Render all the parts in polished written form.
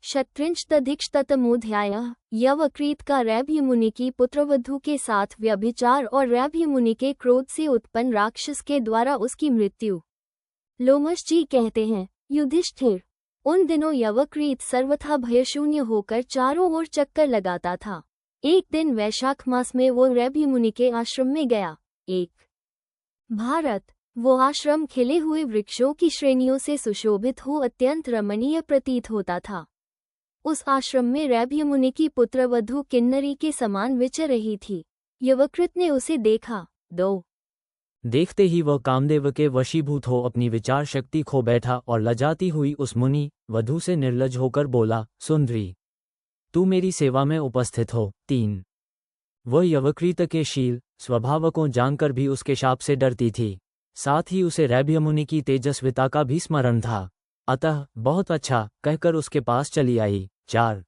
शतृंशदधिकशतमोऽध्यायः। यवक्रीत का रैभ्य मुनि की पुत्रवधू के साथ व्यभिचार और रैभ्य मुनि के क्रोध से उत्पन्न राक्षस के द्वारा उसकी मृत्यु। लोमश जी कहते हैं, युधिष्ठिर, उन दिनों यवक्रीत सर्वथा भयशून्य होकर चारों ओर चक्कर लगाता था। एक दिन वैशाख मास में वो रैभ्य मुनि के आश्रम में गया। भारत, वो आश्रम खिले हुए वृक्षों की श्रेणियों से सुशोभित हो अत्यंत रमणीय प्रतीत होता था। उस आश्रम में रैभ्य मुनि की पुत्रवधू किन्नरी के समान विचर रही थी। यवकृत ने उसे देखा। देखते ही वह कामदेव के वशीभूत हो अपनी विचार शक्ति खो बैठा और लजाती हुई उस मुनि वधू से निर्लज होकर बोला, सुंदरी, तू मेरी सेवा में उपस्थित हो। 3 वह यवकृत के शील स्वभाव को जानकर भी उसके शाप से डरती थी। साथ ही उसे रैभ्य मुनि की तेजस्विता का भी स्मरण था। अतः बहुत अच्छा कहकर उसके पास चली आई। 4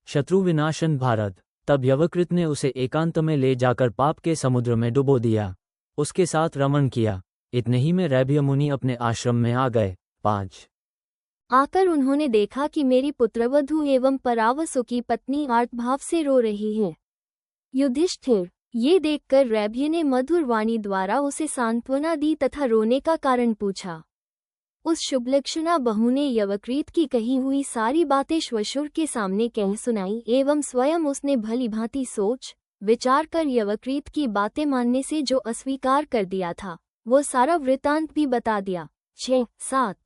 शत्रु विनाशन। भारत, तब यवकृत ने उसे एकांत में ले जाकर पाप के समुद्र में डुबो दिया। उसके साथ रमण किया। इतने ही में रैभ्य मुनि अपने आश्रम में आ गए। 5 आकर उन्होंने देखा कि मेरी पुत्रवधू एवं परावसु की पत्नी आर्तभाव से रो रही है। युधिष्ठिर, ये देखकर रैभ्य ने मधुर वाणी द्वारा उसे सांत्वना दी तथा रोने का कारण पूछा। उस शुभलक्षणा बहू ने यवकृत की कही हुई सारी बातें श्वशुर के सामने कह सुनाई एवं स्वयं उसने भली भांति सोच विचार कर यवकृत की बातें मानने से जो अस्वीकार कर दिया था वो सारा वृतांत भी बता दिया। 6-7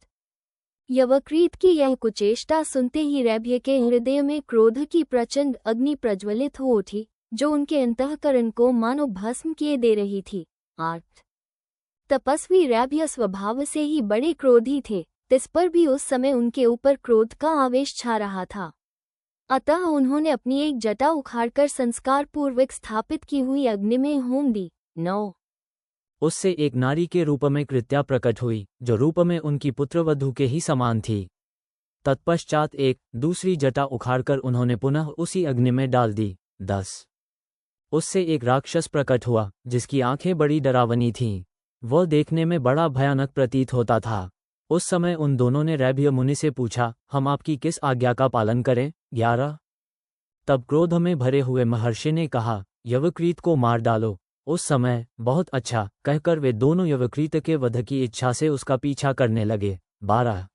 यवकृत की यह कुचेष्टा सुनते ही रैभ्य के हृदय में क्रोध की प्रचंड अग्नि प्रज्वलित हो उठी, जो उनके अंतःकरण को मानो भस्म किए दे रही थी। 8 तपस्वी रैभ्य स्वभाव से ही बड़े क्रोधी थे, तिस पर भी उस समय उनके ऊपर क्रोध का आवेश छा रहा था। अतः उन्होंने अपनी एक जटा उखाड़कर संस्कार पूर्वक स्थापित की हुई अग्नि में होम दी। 9 उससे एक नारी के रूप में कृत्या प्रकट हुई, जो रूप में उनकी पुत्रवधू के ही समान थी। तत्पश्चात एक दूसरी जटा उखाड़कर उन्होंने पुनः उसी अग्नि में डाल दी। 10 उससे एक राक्षस प्रकट हुआ, जिसकी आंखें बड़ी डरावनी थीं। वह देखने में बड़ा भयानक प्रतीत होता था। उस समय उन दोनों ने रैभ्य मुनि से पूछा, हम आपकी किस आज्ञा का पालन करें? 11 तब क्रोध में भरे हुए महर्षि ने कहा, यवकृत को मार डालो। उस समय बहुत अच्छा कहकर वे दोनों यवकृत के वध की इच्छा से उसका पीछा करने लगे। 12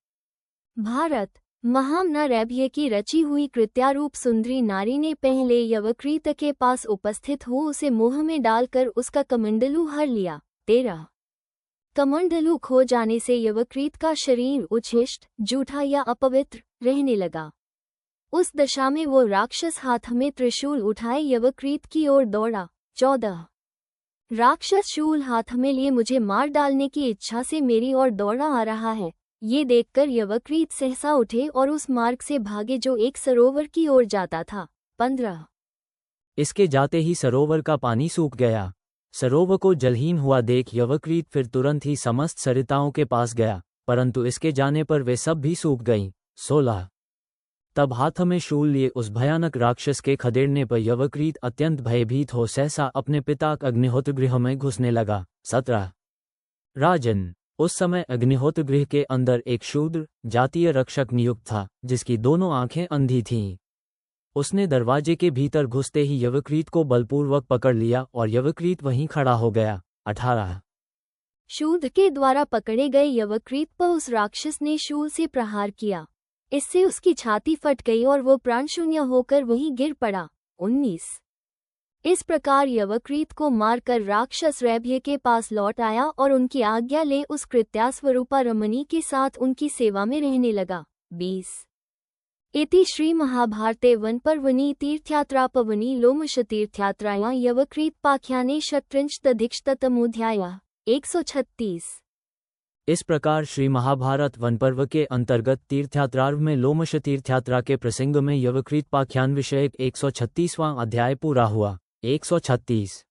भारत, महामना रैभ्य की रची हुई कृत्यारूप सुंदरी नारी ने पहले यवकृत के पास उपस्थित हो उसे मोह में डालकर उसका कमंडलू हर लिया। 13 कमंडलू खो जाने से यवकृत का शरीर उच्छिष्ट, जूठा या अपवित्र रहने लगा। उस दशा में वो राक्षस हाथ में त्रिशूल उठाए यवकृत की ओर दौड़ा। 14 राक्षस शूल हाथ में लिए मुझे मार डालने की इच्छा से मेरी ओर दौड़ा आ रहा है। ये देखकर यवकृत सहसा उठे और उस मार्ग से भागे जो एक सरोवर की ओर जाता था। 15 इसके जाते ही सरोवर का पानी सूख गया। सरोवर को जलहीन हुआ देख यवकृत फिर तुरंत ही समस्त सरिताओं के पास गया, परंतु इसके जाने पर वे सब भी सूख गईं। 16 तब हाथ में शूल लिए उस भयानक राक्षस के खदेड़ने पर यवकृत अत्यंत भयभीत हो सहसा अपने पिता अग्निहोत्र गृह में घुसने लगा। 17 राजन, उस समय अग्निहोत्र गृह के अंदर एक शूद्र जातीय रक्षक नियुक्त था, जिसकी दोनों आंखें अंधी थीं। उसने दरवाजे के भीतर घुसते ही यवकृत को बलपूर्वक पकड़ लिया और यवकृत वहीं खड़ा हो गया। 18 शूद्र के द्वारा पकड़े गए यवकृत पर उस राक्षस ने शूल से प्रहार किया। इससे उसकी छाती फट गई और वो प्राणशून्य होकर वहीं गिर पड़ा। 19 इस प्रकार यवकृत को मारकर राक्षस रैभ्य के पास लौट आया और उनकी आज्ञा ले उस कृत्यास्वरूपा रमणी के साथ उनकी सेवा में रहने लगा। 20 इति श्री महाभारते वनपर्वणि तीर्थयात्रापवनि लोमश तीर्थयात्रायां यवकृतोपाख्याने शतृंशदधिकशतमोऽध्यायः। 136 इस प्रकार श्री महाभारत वनपर्व के अंतर्गत तीर्थयात्रार्व में लोमश तीर्थयात्रा के प्रसंग में यवकृतोपाख्यान विषयक 136वां अध्याय पूरा हुआ। 136